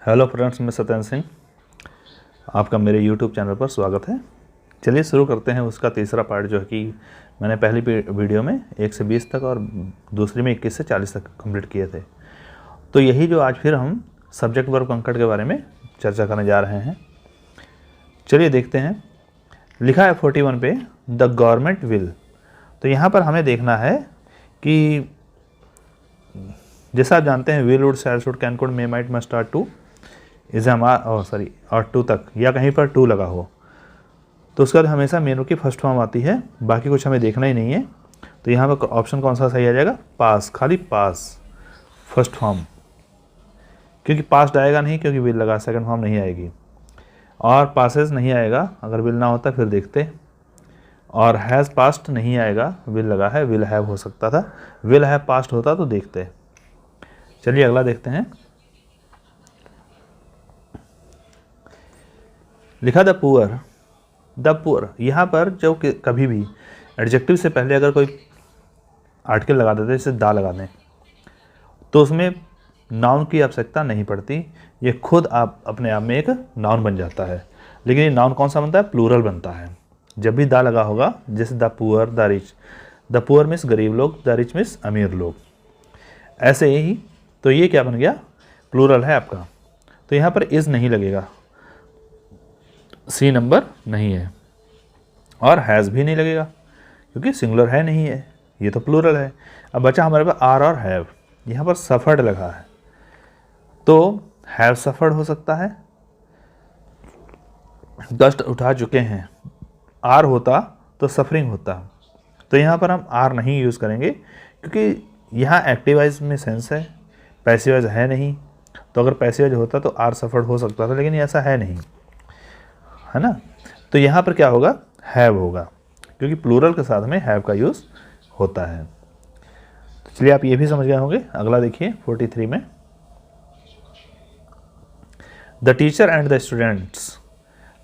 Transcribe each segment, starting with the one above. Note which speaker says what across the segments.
Speaker 1: Hello friends, मैं सत्येंद्र सिंह, आपका मेरे यूट्यूब चैनल पर स्वागत है। चलिए शुरू करते हैं उसका तीसरा पार्ट, जो है कि मैंने पहली वीडियो में 1 से 20 तक और दूसरी में 21 से 40 तक कंप्लीट किए थे। तो यही जो आज फिर हम सब्जेक्ट वर्ब कंकड़ के बारे में चर्चा करने जा रहे हैं। चलिए देखते हैं। लिखा है 41 पे द गवर्नमेंट विल। तो यहाँ पर हमें देखना है कि जैसा आप जानते हैं will would shall should can could may might must are to is और टू तक या कहीं पर टू लगा हो तो उसके बाद हमेशा मेनू की फर्स्ट फॉर्म आती है, बाकी कुछ हमें देखना ही नहीं है। तो यहाँ पर ऑप्शन कौन सा सही आ जाएगा? पास, खाली पास फर्स्ट फॉर्म, क्योंकि पास्ट आएगा नहीं क्योंकि विल लगा, सेकंड फॉर्म नहीं आएगी। और पासेस नहीं आएगा अगर विल ना होता, फिर देखते। और हैज़ पास्ट नहीं आएगा, विल लगा है, विल हैव हो सकता था, विल हैव पास्ट होता तो देखते। चलिए अगला देखते हैं। लिखा द पुअर। यहाँ पर जब कभी भी एडजेक्टिव से पहले अगर कोई आर्टिकल लगा देते, जैसे दा लगा दें, तो उसमें नाउन की आवश्यकता नहीं पड़ती, ये खुद आप अपने आप में एक नाउन बन जाता है। लेकिन ये नाउन कौन सा बनता है? प्लूरल बनता है जब भी दा लगा होगा, जैसे the poor, the rich. The poor means गरीब लोग, द रिच मीन्स अमीर लोग, ऐसे ही। तो ये क्या बन गया? प्लूरल है आपका। तो यहाँ पर इज़ नहीं लगेगा, सी नंबर नहीं है, और हैज़ भी नहीं लगेगा क्योंकि सिंगुलर है नहीं है, ये तो प्लूरल है। अब बचा हमारे पास आर और हैव। यहाँ पर सफ़र्ड लगा है तो हैव सफ़र्ड हो सकता है, कष्ट उठा चुके हैं। आर होता तो सफरिंग होता, तो यहाँ पर हम आर नहीं यूज़ करेंगे क्योंकि यहाँ एक्टिवाइज में सेंस है, पैसिवाइज है नहीं। तो अगर पैसिवाइज होता तो आर सफ़र्ड हो सकता था, लेकिन ऐसा है नहीं, है ना। तो यहाँ पर क्या होगा? हैव होगा, क्योंकि प्लूरल के साथ में हैव का यूज़ होता है। तो चलिए आप ये भी समझ गए होंगे। अगला देखिए 43 में the teacher and the students.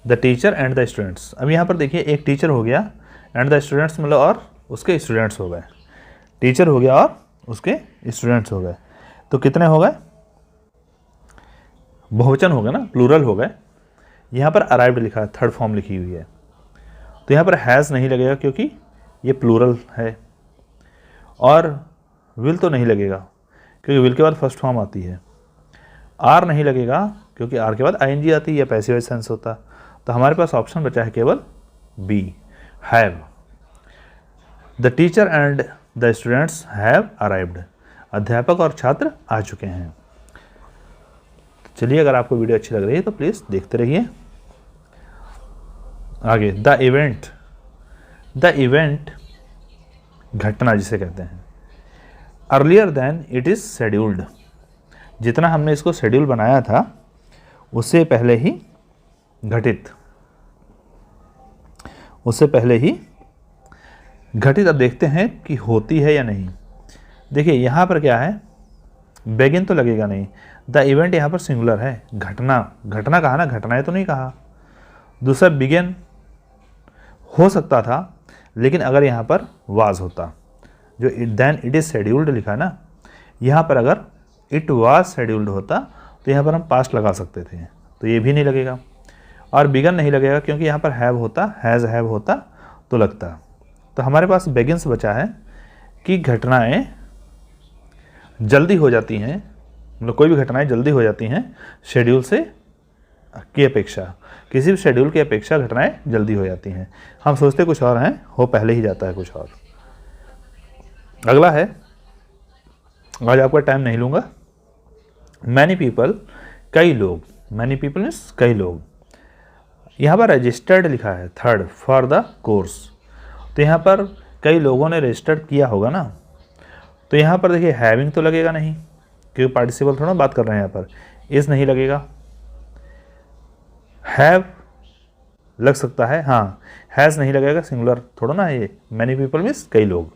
Speaker 1: The teacher and the students. अब यहाँ पर देखिए एक टीचर हो गया, एंड द स्टूडेंट्स मतलब और उसके स्टूडेंट्स हो गए। टीचर हो गया और उसके स्टूडेंट्स हो गए, तो कितने हो गए? बहुवचन हो गए ना, प्लूरल हो गए। यहाँ पर अराइव्ड लिखा है, थर्ड फॉर्म लिखी हुई है, तो यहाँ पर हैज़ नहीं लगेगा क्योंकि ये प्लूरल है। और विल तो नहीं लगेगा क्योंकि विल के बाद फर्स्ट फॉर्म आती है। आर नहीं लगेगा क्योंकि आर के बाद आईएनजी आती है या पैसिव सेंस होता। तो हमारे पास ऑप्शन बचा है केवल be, have. The teacher and the students have arrived. अध्यापक और छात्र आ चुके हैं। चलिए अगर आपको वीडियो अच्छी लग रही है तो प्लीज़ देखते रहिए। आगे द इवेंट। द इवेंट घटना जिसे कहते हैं। Earlier than it is scheduled. जितना हमने इसको शेड्यूल बनाया था उससे पहले ही घटित, उससे पहले ही घटित। अब देखते हैं कि होती है या नहीं। देखिए यहाँ पर क्या है? बेगिन तो लगेगा नहीं। द इवेंट यहाँ पर सिंगुलर है, घटना, घटना कहा ना, घटनाएं तो नहीं कहा। दूसरा बिगिन हो सकता था, लेकिन अगर यहाँ पर वाज होता, जो देन इट इज़ शेड्यूल्ड लिखा ना, यहाँ पर अगर इट वाज शेड्यूल्ड होता तो यहाँ पर हम पास्ट लगा सकते थे, तो ये भी नहीं लगेगा। और बिगन नहीं लगेगा क्योंकि यहाँ पर हैव होता, हैज़ हैव होता तो लगता। तो हमारे पास बेगिन्स बचा है कि घटनाएं जल्दी हो जाती हैं, मतलब कोई भी घटनाएं जल्दी हो जाती हैं शेड्यूल से की अपेक्षा, किसी भी शेड्यूल की अपेक्षा घटनाएं जल्दी हो जाती हैं। हम सोचते कुछ और हैं, हो पहले ही जाता है कुछ और। अगला है, आज आपका टाइम नहीं लूँगा। मैनी पीपल, कई लोग। मैनी पीपल मीन्स कई लोग। यहाँ पर रजिस्टर्ड लिखा है थर्ड फॉर द कोर्स, तो यहाँ पर कई लोगों ने रजिस्टर्ड किया होगा ना। तो यहाँ पर देखिए हैविंग तो लगेगा नहीं क्योंकि पार्टिसिपल थोड़ा बात कर रहे हैं, यहाँ पर इज़ नहीं लगेगा। हैव लग सकता है, हाँ। हैज़ नहीं लगेगा, सिंगुलर थोड़ा ना ये। मैनी पीपल मीन्स कई लोग,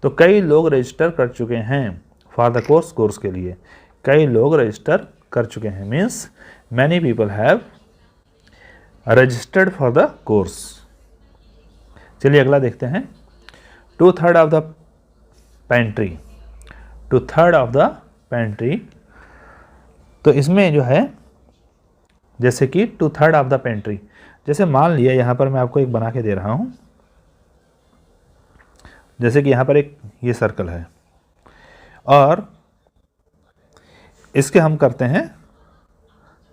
Speaker 1: तो कई लोग रजिस्टर कर चुके हैं फॉर द कोर्स, कोर्स के लिए। कई लोग रजिस्टर कर चुके हैं means many people have registered for the course. चलिए अगला देखते हैं। 2/3 ऑफ द पेंट्री। तो इसमें जो है जैसे कि 2/3 ऑफ द पेंट्री। जैसे मान लिया यहाँ पर मैं आपको एक बना के दे रहा हूँ, जैसे कि यहाँ पर एक ये सर्कल है और इसके हम करते हैं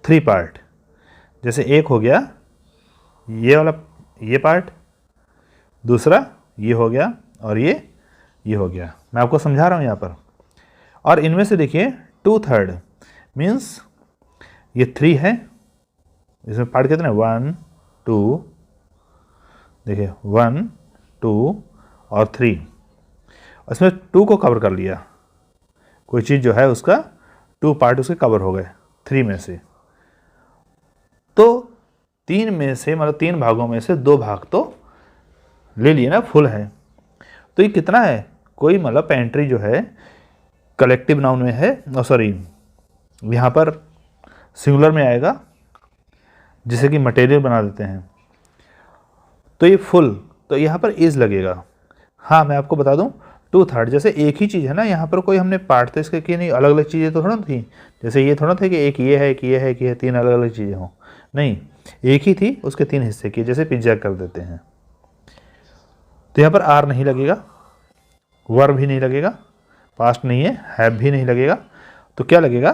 Speaker 1: 3 पार्ट। जैसे एक हो गया ये वाला, ये पार्ट, दूसरा ये हो गया और ये हो गया। मैं आपको समझा रहा हूँ यहाँ पर। और इनमें से देखिए 2/3 मीन्स ये 3 है, इसमें पार्ट कितने 1 2, देखिए 1 2 और 3, इसमें 2 को कवर कर लिया। कोई चीज़ जो है उसका 2 पार्ट उसके कवर हो गए 3 में से। तो 3 में से मतलब 3 भागों में से 2 भाग तो ले लिए ना, फुल है। तो ये कितना है, कोई मतलब पेंट्री जो है कलेक्टिव नाउन में है, सॉरी यहाँ पर सिंगुलर में आएगा, जिसे कि मटेरियल बना देते हैं। तो ये फुल, तो यहाँ पर इज लगेगा। हाँ मैं आपको बता दूँ 2/3 जैसे एक ही चीज़ है ना, यहाँ पर कोई हमने पार्ट तो इसके किए नहीं, अलग अलग चीज़ें तो थोड़ा थी। जैसे ये थोड़ा था कि एक ये है, एक ये है, एक ये है, 3 अलग अलग चीज़ें हों, नहीं एक ही थी, उसके 3 हिस्से किए, जैसे पिज्जा कर देते हैं। तो यहाँ पर आर नहीं लगेगा, वर भी नहीं लगेगा, पास्ट नहीं है, हैव भी नहीं लगेगा, तो क्या लगेगा,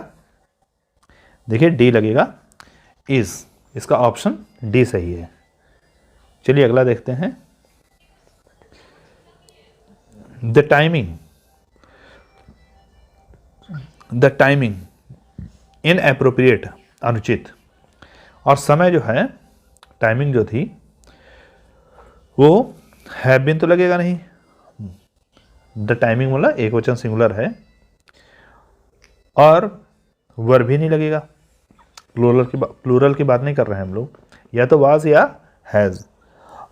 Speaker 1: देखिए डी लगेगा, इज। इसका ऑप्शन डी सही है। चलिए अगला देखते हैं। द टाइमिंग इनएप्रोप्रिएट, अनुचित। और समय जो है, टाइमिंग जो थी वो हैव बीन तो लगेगा नहीं, द टाइमिंग बोला एक वचन सिंगुलर है, और वर भी नहीं लगेगा, प्लूरल की बात नहीं कर रहे हैं हम लोग, या तो वाज या हैज़।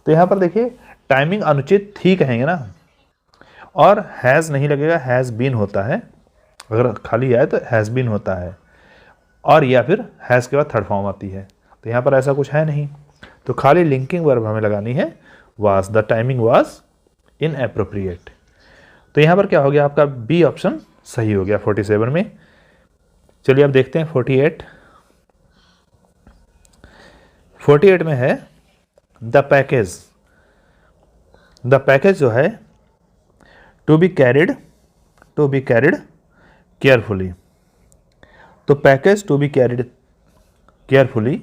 Speaker 1: तो यहाँ पर देखिए टाइमिंग अनुचित थी कहेंगे ना, और हैज़ नहीं लगेगा, हैज़ बीन होता है, अगर खाली आए तो हैज़ बीन होता है, और या फिर हैज़ के बाद थर्ड फॉर्म आती है। तो यहाँ पर ऐसा कुछ है नहीं, तो खाली लिंकिंग वर्ब हमें लगानी है was, the timing was inappropriate. तो यहाँ पर क्या हो गया, आपका बी ऑप्शन सही हो गया 47 में। चलिए अब देखते हैं 48 में है द पैकेज। द पैकेज जो है टू बी कैरिड केयरफुली। तो package to be carried carefully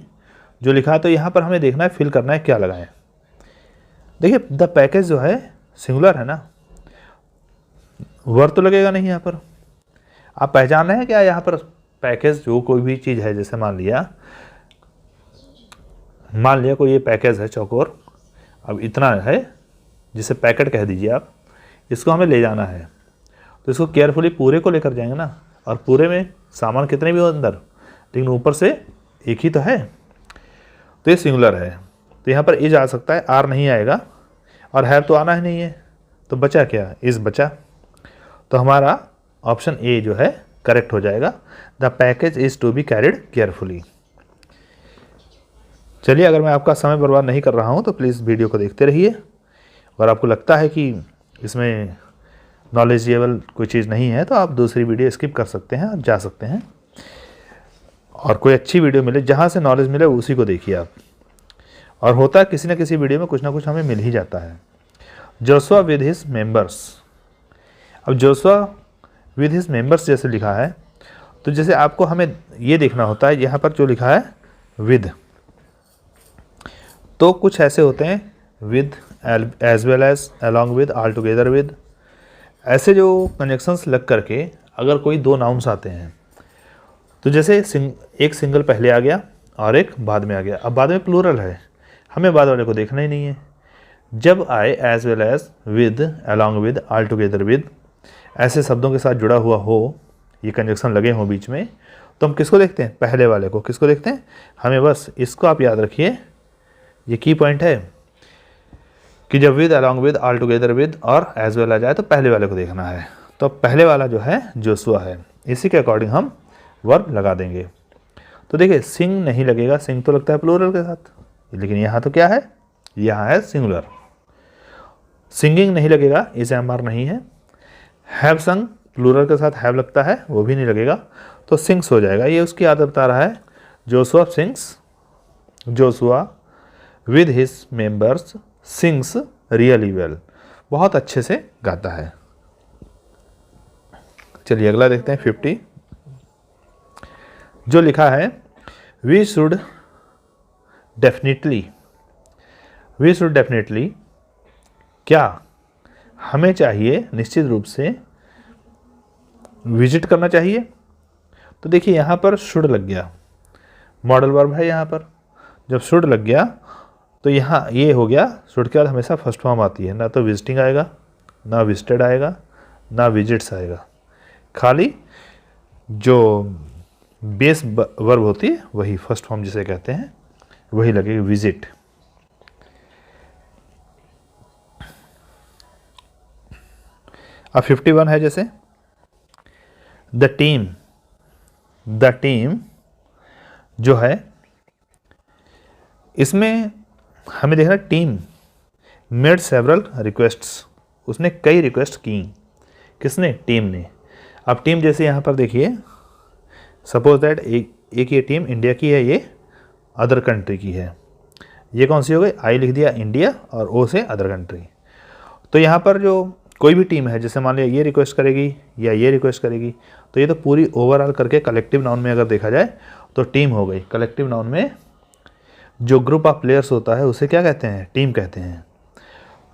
Speaker 1: जो लिखा है, तो यहाँ पर हमें देखना है, फिल करना है क्या लगाएं। देखिए द पैकेज जो है सिंगुलर है ना, वर्ब तो लगेगा नहीं यहाँ पर। आप पहचान रहे हैं क्या, यहाँ पर पैकेज जो कोई भी चीज़ है, जैसे मान लिया कोई ये पैकेज है चौकोर, अब इतना है, जिसे पैकेट कह दीजिए आप, इसको हमें ले जाना है, तो इसको केयरफुली पूरे को लेकर जाएंगे ना, और पूरे में सामान कितने भी हो अंदर, लेकिन ऊपर से एक ही तो है, तो ये सिंगुलर है। तो यहाँ पर इज आ सकता है, आर नहीं आएगा, और हैव तो आना ही नहीं है, तो बचा क्या, इज बचा। तो हमारा ऑप्शन ए जो है करेक्ट हो जाएगा, the package is to be carried carefully. चलिए अगर मैं आपका समय बर्बाद नहीं कर रहा हूँ तो प्लीज़ वीडियो को देखते रहिए, और आपको लगता है कि इसमें नॉलेजेबल कोई चीज़ नहीं है तो आप दूसरी वीडियो स्किप कर सकते हैं और जा सकते हैं, और कोई अच्छी वीडियो मिले जहाँ से नॉलेज मिले उसी को देखिए आप। और होता है किसी न किसी वीडियो में कुछ ना कुछ हमें मिल ही जाता है। Joshua with his members. अब जोशुआ विद हिज मेंबर्स जैसे लिखा है, तो जैसे आपको हमें ये देखना होता है, यहाँ पर जो लिखा है विद, तो कुछ ऐसे होते हैं with, as well as, along with, all together with, ऐसे जो कंजक्शंस लग करके अगर कोई 2 नाउन्स आते हैं, तो जैसे एक सिंगल पहले आ गया और एक बाद में आ गया, अब बाद में प्लूरल है, हमें बाद वाले को देखना ही नहीं है। जब आए as well as, with, along with, all together with, ऐसे शब्दों के साथ जुड़ा हुआ हो, ये कंजक्शन लगे हों बीच में, तो हम किसको देखते हैं, पहले वाले को। किसको देखते हैं, हमें बस इसको आप याद रखिए, ये की पॉइंट है कि जब with, along with, all together with और एज वेल आ जाए तो पहले वाले को देखना है। तो पहले वाला जो है जोशुआ है, इसी के अकॉर्डिंग हम वर्ब लगा देंगे। तो देखिए सिंग नहीं लगेगा, सिंग तो लगता है प्लूरल के साथ, लेकिन यहाँ तो क्या है, यहाँ है सिंगुलर। सिंगिंग नहीं लगेगा, इसे एमआर नहीं है। हैव संग प्लूरल के साथ हैव लगता है, वो भी नहीं लगेगा, तो सिंग्स हो जाएगा। ये उसकी आदत बता रहा है, Joshua sings Joshua with his members sings really well, बहुत अच्छे से गाता है। चलिए अगला देखते हैं 50, जो लिखा है वी शुड डेफिनेटली, क्या हमें चाहिए निश्चित रूप से विजिट करना चाहिए। तो देखिए यहाँ पर शुड लग गया, मॉडल वर्ब है यहाँ पर। जब शुड लग गया तो यहाँ ये हो गया, शुड के बाद हमेशा फर्स्ट फॉर्म आती है, ना तो विजिटिंग आएगा, ना विजिटेड आएगा, ना विजिट्स आएगा, खाली जो बेस वर्ब होती है वही फर्स्ट फॉर्म जिसे कहते हैं वही लगेगी, विजिट। अब 51 है, जैसे द टीम जो है, इसमें हमें देखना टीम मेड सेवरल रिक्वेस्ट्स, उसने कई रिक्वेस्ट की। किसने? टीम ने। अब टीम जैसे यहाँ पर देखिए, सपोज दैट एक ये टीम इंडिया की है, ये अदर कंट्री की है। ये कौन सी हो गई? आई लिख दिया इंडिया और ओ से अदर कंट्री। तो यहाँ पर जो कोई भी टीम है, जैसे मान लिया ये रिक्वेस्ट करेगी या ये रिक्वेस्ट करेगी, तो ये तो पूरी ओवरऑल करके कलेक्टिव नाउन में अगर देखा जाए तो टीम हो गई। कलेक्टिव नाउन में जो ग्रुप ऑफ प्लेयर्स होता है उसे क्या कहते हैं? टीम कहते हैं।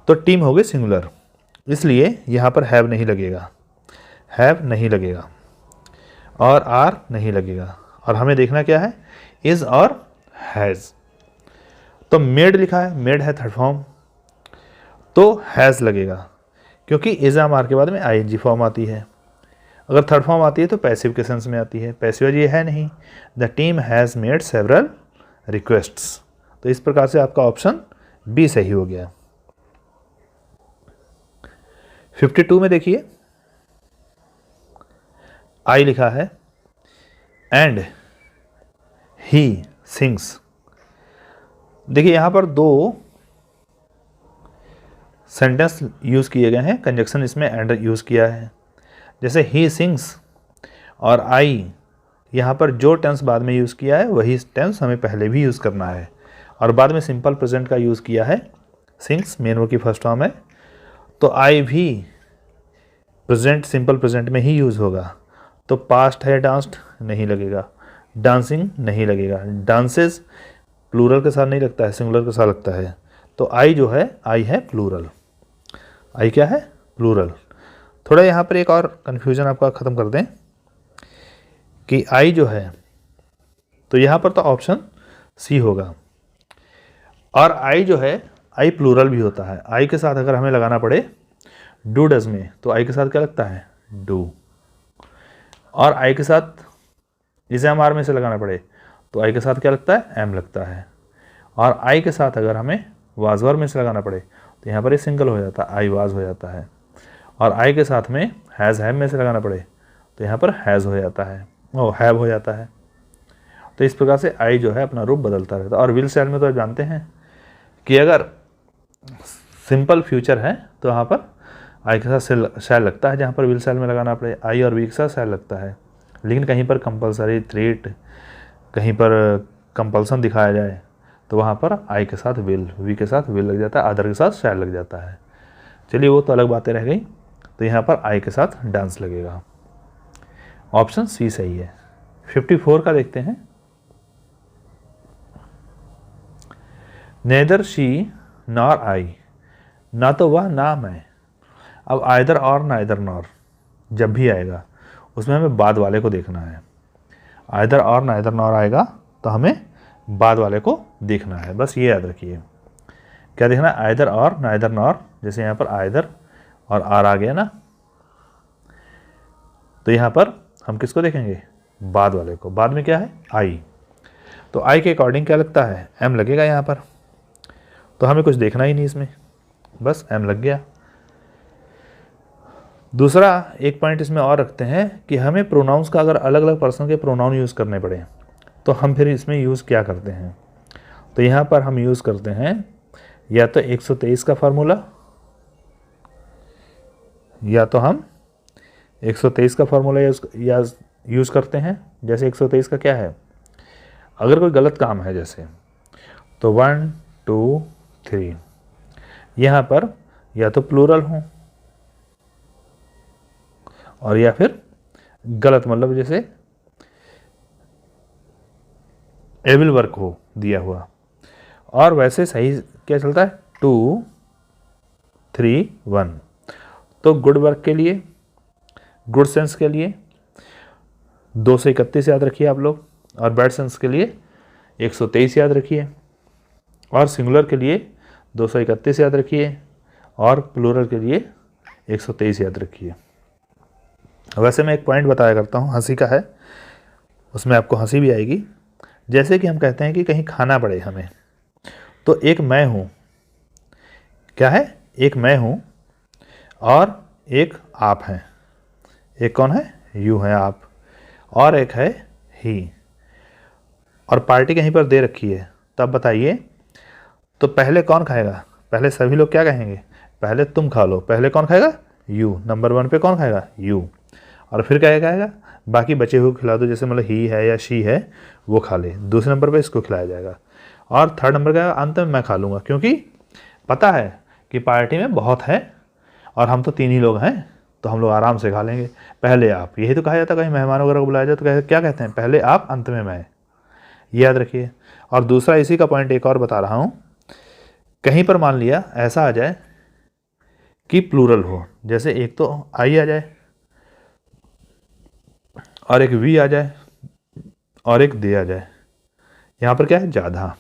Speaker 1: तो टीम हो गई सिंगुलर, इसलिए यहाँ पर हैव नहीं लगेगा, और आर नहीं लगेगा, और हमें देखना क्या है? इज़ और हैज़। तो मेड लिखा है, मेड है थर्ड फॉर्म, तो हैज़ लगेगा, क्योंकि इज़ आर के बाद में आईएनजी फॉर्म आती है। अगर थर्ड फॉर्म आती है तो पैसिव के सेंस में आती है, पैसिव ये है नहीं। The team has made several requests. तो इस प्रकार से आपका ऑप्शन बी सही हो गया। 52 में देखिए आई लिखा है एंड ही सिंग्स। देखिए यहाँ पर दो सेंटेंस यूज़ किए गए हैं, कंजक्शन इसमें एंड यूज़ किया है। जैसे ही सिंग्स और आई, यहाँ पर जो टेंस बाद में यूज़ किया है वही टेंस हमें पहले भी यूज़ करना है, और बाद में सिंपल प्रेजेंट का यूज़ किया है। सिंग्स मेन वर्ब की फर्स्ट फॉर्म है, तो आई भी प्रेजेंट सिंपल प्रेजेंट में ही यूज़ होगा। तो पास्ट है डांस्ड नहीं लगेगा, डांसिंग नहीं लगेगा, डांसेस प्लूरल के साथ नहीं लगता है, सिंगुलर के साथ लगता है। तो आई जो है, आई है प्लूरल, आई क्या है? प्लूरल। थोड़ा यहाँ पर एक और कन्फ्यूजन आपका ख़त्म कर दें कि आई जो है, तो यहाँ पर तो ऑप्शन सी होगा, और आई जो है, आई प्लूरल भी होता है। आई के साथ अगर हमें लगाना पड़े डू डज में, तो आई के साथ क्या लगता है? डू। और आई के साथ इसे एम आर में से लगाना पड़े तो आई के साथ क्या लगता है? एम लगता है। और आई के साथ अगर हमें वाज वर्ब में से लगाना पड़े तो यहाँ पर ये सिंगल हो जाता है, आई वाज हो जाता है। और आई के साथ में हैज़ हैव में से लगाना पड़े तो यहाँ पर हैज़ हो जाता है, ओ हैव हो जाता है। तो इस प्रकार से आई जो है अपना रूप बदलता रहता है। और विल शैल में तो आप जानते हैं कि अगर सिंपल फ्यूचर है तो यहाँ पर आई के साथ शैल लगता है, जहाँ पर विल शैल में लगाना पड़े आई और वी के साथ शैल लगता है। लेकिन कहीं पर कंपलसरी थ्रेट, कहीं पर कंपल्सन दिखाया जाए तो वहाँ पर आई के साथ विल, वी के साथ विल लग जाता है, अदर के साथ शैल लग जाता है। चलिए वो तो अलग बातें रह गई। तो यहाँ पर आई के साथ डांस लगेगा, ऑप्शन सी सही है। 54 का देखते हैं। नेदर शी नॉर आई, ना तो वह ना मैं। अब आइदर और नाइदर नॉर जब भी आएगा उसमें हमें बाद वाले को देखना है। आइदर और नाइदर नॉर आएगा तो हमें बाद वाले को देखना है, बस ये याद रखिए। क्या देखना है? आइदर और नाइदर नॉर। जैसे यहाँ पर आइदर और आर आ गया ना, तो यहाँ पर हम किसको देखेंगे? बाद वाले को। बाद में क्या है? आई। तो आई के अकॉर्डिंग क्या लगता है? एम लगेगा यहाँ पर। तो हमें कुछ देखना ही नहीं इसमें, बस एम लग गया। दूसरा एक पॉइंट इसमें और रखते हैं कि हमें प्रोनाउंस का अगर अलग अलग पर्सन के प्रोनाउन यूज़ करने पड़े तो हम फिर इसमें यूज़ क्या करते हैं? तो यहाँ पर हम यूज़ करते हैं या तो 123 का फार्मूला, या तो हम 123 का फार्मूला यूज़ करते हैं। जैसे 123 का क्या है? अगर कोई गलत काम है, जैसे तो 1 2 3 यहाँ पर या तो प्लूरल हो और या फिर गलत, मतलब जैसे एविल वर्क हो दिया हुआ। और वैसे सही क्या चलता है 2 3 1। तो गुड वर्क के लिए, गुड सेंस के लिए 231 याद रखिए आप लोग, और बैड सेंस के लिए 123 याद रखिए, और सिंगुलर के लिए 231 याद रखिए, और प्लूरल के लिए 123 याद रखिए। वैसे मैं एक पॉइंट बताया करता हूँ, हंसी का है, उसमें आपको हंसी भी आएगी। जैसे कि हम कहते हैं कि कहीं खाना पड़े हमें, तो एक मैं हूँ, क्या है, एक मैं हूँ और एक आप हैं। एक कौन है, यू हैं आप, और एक है ही, और पार्टी कहीं पर दे रखी है। तब बताइए, तो पहले कौन खाएगा? पहले सभी लोग क्या कहेंगे? पहले तुम खा लो। पहले कौन खाएगा? यू। नंबर 1 पे कौन खाएगा? यू। और फिर क्या कहेगा? बाकी बचे हुए खिला दो, जैसे मतलब ही है या शी है वो खा ले। दूसरे नंबर पे इसको खिलाया जाएगा, और थर्ड नंबर का अंत में मैं खा लूँगा, क्योंकि पता है कि पार्टी में बहुत है और हम तो 3 ही लोग हैं, तो हम लोग आराम से खा लेंगे। पहले आप, यही तो कहा जाता है कहीं मेहमान वगैरह को बुलाया जाए तो क्या कहते हैं? पहले आप, अंत में मैं। याद रखिए। और दूसरा इसी का पॉइंट एक और बता रहा हूँ, कहीं पर मान लिया ऐसा आ जाए कि प्लूरल हो, जैसे एक तो आई आ जाए और एक वी आ जाए और एक दे आ जाए। यहाँ पर क्या है? ज़्यादा।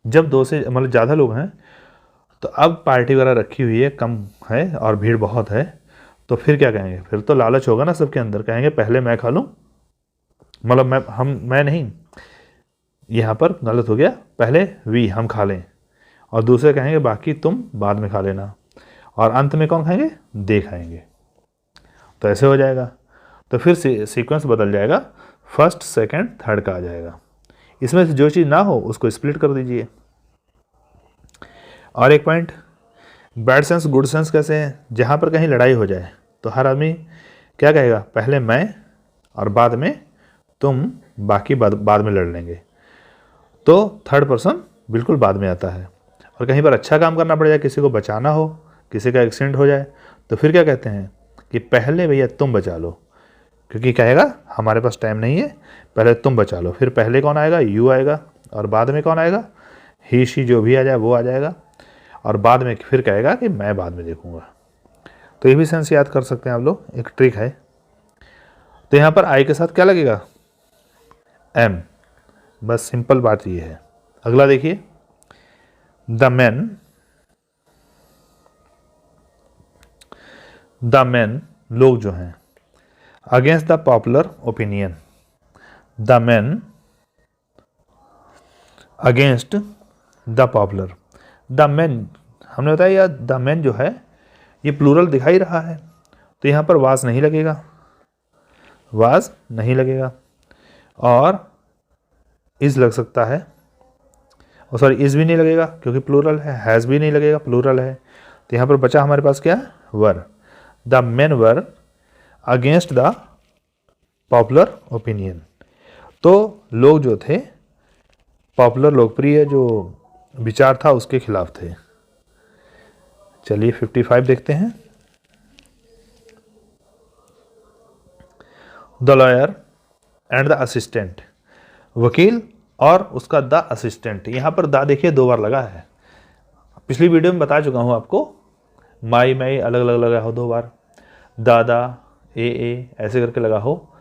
Speaker 1: जब 2 से मतलब ज़्यादा लोग हैं, तो अब पार्टी वगैरह रखी हुई है, कम है और भीड़ बहुत है, तो फिर क्या कहेंगे? फिर तो लालच होगा ना सबके अंदर, कहेंगे पहले मैं खा लूँ, मतलब मैं नहीं, यहाँ पर गलत हो गया, पहले वी हम खा लें, और दूसरे कहेंगे बाकी तुम बाद में खा लेना, और अंत में कौन खाएंगे? दे खाएंगे। तो ऐसे हो जाएगा, तो फिर सीक्वेंस बदल जाएगा, फर्स्ट सेकंड थर्ड का आ जाएगा। इसमें से जो चीज़ ना हो उसको स्प्लिट कर दीजिए। और एक point, bad sense good sense कैसे है? जहाँ पर कहीं लड़ाई हो जाए तो हर आदमी क्या कहेगा? पहले मैं और बाद में तुम, बाकी बाद में लड़ लेंगे। तो थर्ड पर्सन बिल्कुल बाद में आता है। और कहीं पर अच्छा काम करना पड़ जाए, किसी को बचाना हो, किसी का एक्सीडेंट हो जाए, तो फिर क्या कहते हैं कि पहले भैया तुम बचा लो, क्योंकि कहेगा हमारे पास टाइम नहीं है, पहले तुम बचा लो। फिर पहले कौन आएगा? यू आएगा, और बाद में कौन आएगा? ही शी जो भी आ जाए वो आ जाएगा, और बाद में फिर कहेगा कि मैं बाद में देखूंगा। तो ये भी सेंस याद कर सकते हैं आप लोग, एक ट्रिक है। तो यहाँ पर आई के साथ क्या लगेगा? एम। बस सिंपल बात ये है। अगला देखिए, द मैन लोग जो हैं, against the popular opinion, the man against the popular. The man हमने बताया, द मैन जो है ये प्लूरल दिखाई रहा है, तो यहाँ पर वाज नहीं लगेगा, वाज नहीं लगेगा, और इज लग सकता है, और सॉरी इज भी नहीं लगेगा क्योंकि प्लूरल है, हैज़ भी नहीं लगेगा, प्लूरल है। तो यहाँ पर बचा हमारे पास क्या? War. The main war against the popular opinion. तो लोग जो थे, पॉपुलर लोकप्रिय जो विचार था उसके खिलाफ थे। चलिए 55 देखते हैं। The lawyer and the assistant, वकील और उसका द असिस्टेंट। यहाँ पर द देखिए 2 बार लगा है, पिछली वीडियो में बता चुका हूँ आपको, माई अलग अलग लगा हो 2 बार, दादा ए ऐसे करके लगा हो।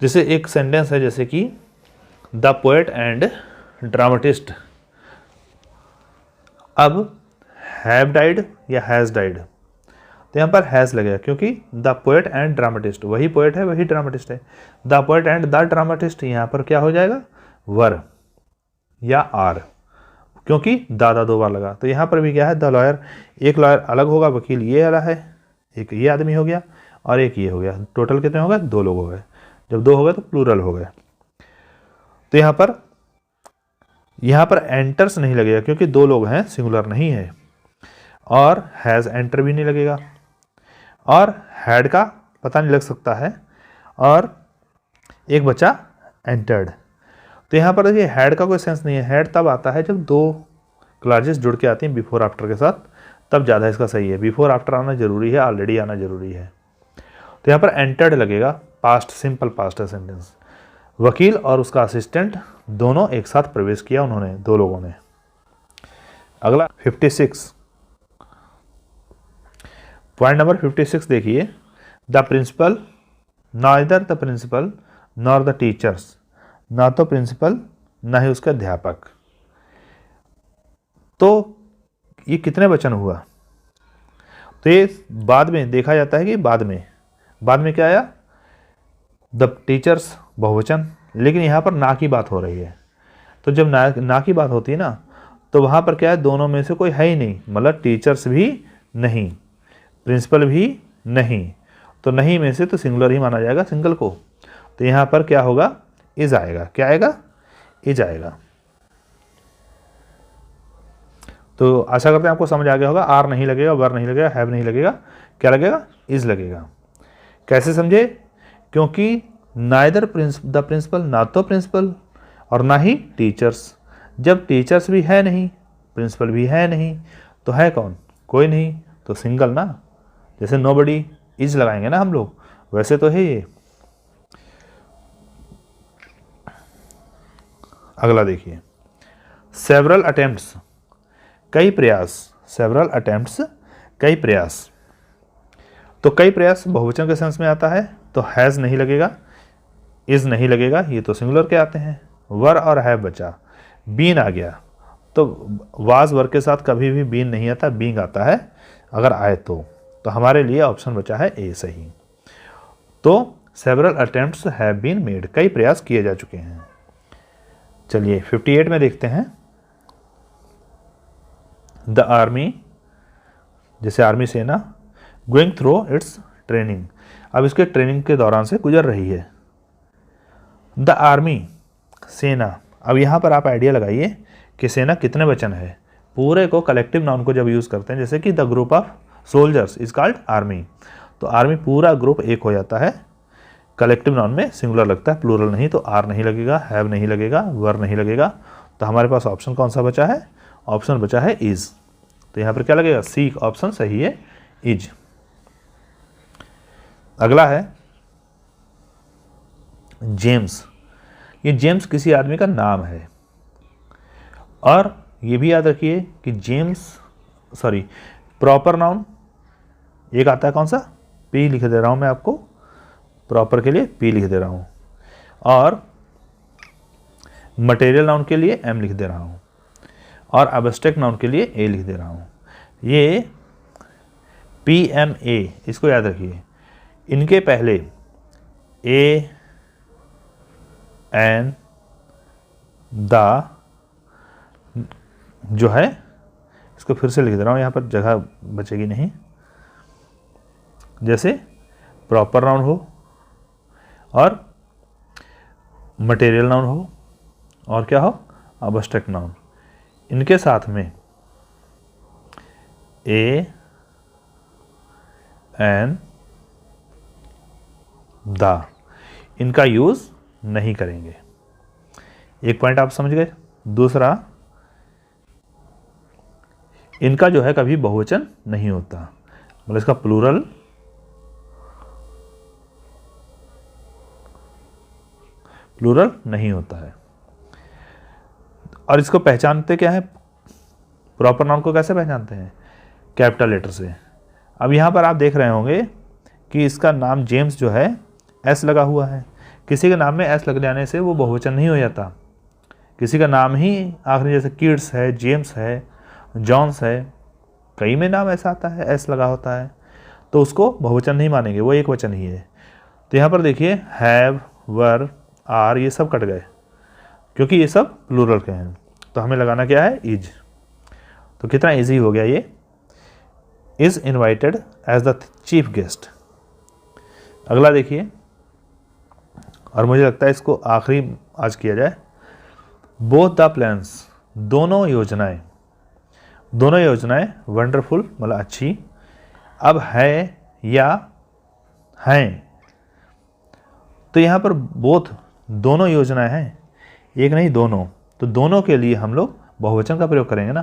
Speaker 1: जैसे एक सेंटेंस है, जैसे कि द पोएट एंड ड्रामेटिस्ट, अब हैव डाइड या हैज़ डाइड, तो यहाँ पर हैज़ लगेगा क्योंकि द पोएट एंड ड्रामेटिस्ट, वही पोएट है वही ड्रामेटिस्ट है। The poet and the dramatist, यहाँ पर क्या हो जाएगा? वर या आर, क्योंकि दादा 2 बार लगा। तो यहाँ पर भी क्या है? द लॉयर, एक लॉयर अलग होगा, वकील ये वाला है, एक ये आदमी हो गया और एक ये हो गया। टोटल कितने हो गए? 2 लोग हो गए। जब 2 हो गए तो प्लूरल हो गए। तो यहाँ पर एंटर्स नहीं लगेगा क्योंकि 2 लोग हैं, सिंगुलर नहीं है, और हैज़ एंटर भी नहीं लगेगा, और हैड का पता नहीं लग सकता है, और एक बचा एंटर्ड। तो यहाँ पर देखिए हैड का कोई सेंस नहीं है। हैड तब आता है जब दो क्लॉजेस जुड़ के आती हैं बिफोर आफ्टर के साथ, तब ज़्यादा इसका सही है। बिफोर आफ्टर आना जरूरी है, ऑलरेडी आना जरूरी है। तो यहाँ पर एंटर्ड लगेगा, पास्ट, सिंपल पास्ट है सेंटेंस। वकील और उसका असिस्टेंट दोनों एक साथ प्रवेश किया, उन्होंने, दो लोगों ने। अगला 56, पॉइंट नंबर 56 देखिए। The principal, neither the principal nor the teachers, ना तो प्रिंसिपल ना ही उसका अध्यापक। तो ये कितने वचन हुआ? तो ये बाद में देखा जाता है कि बाद में क्या आया? द टीचर्स बहुवचन, लेकिन यहाँ पर ना की बात हो रही है। तो जब ना की बात होती है ना, तो वहाँ पर क्या है, दोनों में से कोई है ही नहीं, मतलब टीचर्स भी नहीं, प्रिंसिपल भी नहीं, तो नहीं में से तो सिंगुलर ही माना जाएगा सिंगल को। तो यहाँ पर क्या होगा? इज आएगा। क्या आएगा? इज आएगा। तो आशा करते हैं आपको समझ आ गया होगा। आर नहीं लगेगा, वर नहीं लगेगा, हैव नहीं लगेगा, क्या लगेगा? इज लगेगा। कैसे समझे? क्योंकि नाइदर द प्रिंसिपल, ना तो प्रिंसिपल और ना ही टीचर्स। जब टीचर्स भी है नहीं, प्रिंसिपल भी है नहीं, तो है कौन? कोई नहीं, तो सिंगल ना। जैसे नोबडी इज लगाएंगे ना हम लोग, वैसे तो है ये। अगला देखिए, सेवरल अटेम्प्ट्स, कई प्रयास। सेवरल अटेम्प्ट्स, कई प्रयास। तो कई प्रयास बहुवचन के सेंस में आता है, तो हैज़ नहीं लगेगा, इज नहीं लगेगा, ये तो सिंगुलर के आते हैं। वर और हैव बचा, बीन आ गया। तो वाज वर के साथ कभी भी बीन नहीं आता, बींग आता है अगर आए तो हमारे लिए ऑप्शन बचा है ए सही। तो several attempts have been made, कई प्रयास किए जा चुके हैं। चलिए 58 में देखते हैं। द आर्मी, जैसे आर्मी सेना, गोइंग थ्रू इट्स ट्रेनिंग, अब इसके ट्रेनिंग के दौरान से गुजर रही है। द आर्मी, सेना। अब यहाँ पर आप आइडिया लगाइए कि सेना कितने वचन है। पूरे को कलेक्टिव नाउन को जब यूज़ करते हैं, जैसे कि the group of soldiers is called army, तो आर्मी पूरा ग्रुप एक हो जाता है। कलेक्टिव नाउन में सिंगुलर लगता है, प्लूरल नहीं। तो आर नहीं लगेगा, हैव नहीं लगेगा, वर नहीं लगेगा। तो हमारे पास ऑप्शन कौन सा बचा है? ऑप्शन बचा है इज। तो यहाँ पर क्या लगेगा? सी ऑप्शन सही है, इज। अगला है जेम्स। ये जेम्स किसी आदमी का नाम है। और ये भी याद रखिए कि जेम्स, सॉरी, प्रॉपर नाउन एक आता है, कौन सा? पी लिख दे रहा हूं मैं आपको, प्रॉपर के लिए पी लिख दे रहा हूं, और मटेरियल नाउन के लिए एम लिख दे रहा हूं, और एब्स्ट्रैक्ट नाउन के लिए ए लिख दे रहा हूं। ये पी एम ए, इसको याद रखिए। इनके पहले ए, एन, द जो है, इसको फिर से लिख दे रहा हूँ, यहाँ पर जगह बचेगी नहीं। जैसे प्रॉपर नाउन हो और मटेरियल नाउन हो और क्या हो? Abstract noun. इनके साथ में ए, एन, द, इनका यूज नहीं करेंगे। एक पॉइंट आप समझ गए। दूसरा, इनका जो है कभी बहुवचन नहीं होता, मतलब इसका प्लूरल नहीं होता है। और इसको पहचानते क्या है? प्रॉपर नाउन को कैसे पहचानते हैं? कैपिटल लेटर से। अब यहाँ पर आप देख रहे होंगे कि इसका नाम जेम्स जो है एस लगा हुआ है। किसी के नाम में एस लग जाने से वो बहुवचन नहीं हो जाता। किसी का नाम ही आखिरी, जैसे किड्स है, जेम्स है, जॉन्स है, कई में नाम ऐसा आता है एस लगा होता है, तो उसको बहुवचन नहीं मानेंगे, वो एक वचन ही है। तो यहाँ पर देखिए हैव, वर, आर, ये सब कट गए क्योंकि ये सब प्लूरल के हैं। तो हमें लगाना क्या है? इज। तो कितना इजी हो गया ये। Is invited as the chief guest. अगला देखिए, और मुझे लगता है इसको आखिरी आज किया जाए। बोथ द प्लान्स, दोनों योजनाएं, दोनों योजनाएं वंडरफुल, मतलब अच्छी। अब है या हैं, तो यहाँ पर बोथ, दोनों योजनाएं हैं, एक नहीं दोनों, तो दोनों के लिए हम लोग बहुवचन का प्रयोग करेंगे ना।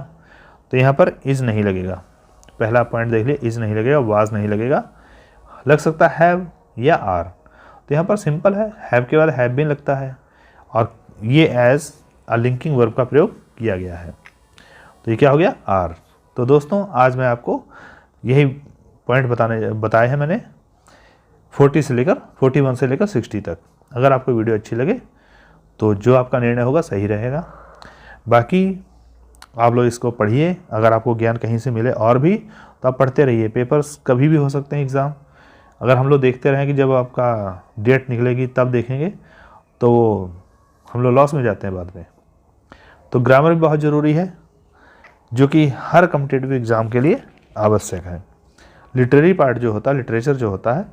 Speaker 1: तो यहाँ पर इज़ नहीं लगेगा, पहला पॉइंट देख लिए, इज़ नहीं लगेगा, वाज नहीं लगेगा, लग सकता है हैव या आर। तो यहाँ पर सिंपल है, हैव के बाद हैव बीन लगता है और ये एज अ लिंकिंग वर्ब का प्रयोग किया गया है। तो ये क्या हो गया, आर। तो दोस्तों आज मैं आपको यही पॉइंट बताए हैं मैंने 41 से लेकर 60 तक। अगर आपको वीडियो अच्छी लगे तो जो आपका निर्णय होगा सही रहेगा। बाकी आप लोग इसको पढ़िए, अगर आपको ज्ञान कहीं से मिले और भी तो आप पढ़ते रहिए। पेपर्स कभी भी हो सकते हैं एग्ज़ाम, अगर हम लोग देखते रहें कि जब आपका डेट निकलेगी तब देखेंगे तो हम लोग लॉस में जाते हैं बाद में। तो ग्रामर भी बहुत ज़रूरी है, जो कि हर कॉम्पिटिटिव एग्ज़ाम के लिए आवश्यक है। लिटरेरी पार्ट जो होता है, लिटरेचर जो होता है,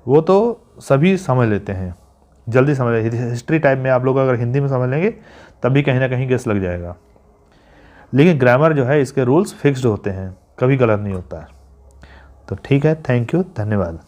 Speaker 1: वो तो सभी समझ लेते हैं, जल्दी समझ लेते हैं। हिस्ट्री टाइप में आप लोग अगर हिंदी में समझ लेंगे तब भी कहीं ना कहीं गेस लग जाएगा। लेकिन ग्रामर जो है, इसके रूल्स फिक्स्ड होते हैं, कभी गलत नहीं होता है। तो ठीक है, थैंक यू, धन्यवाद।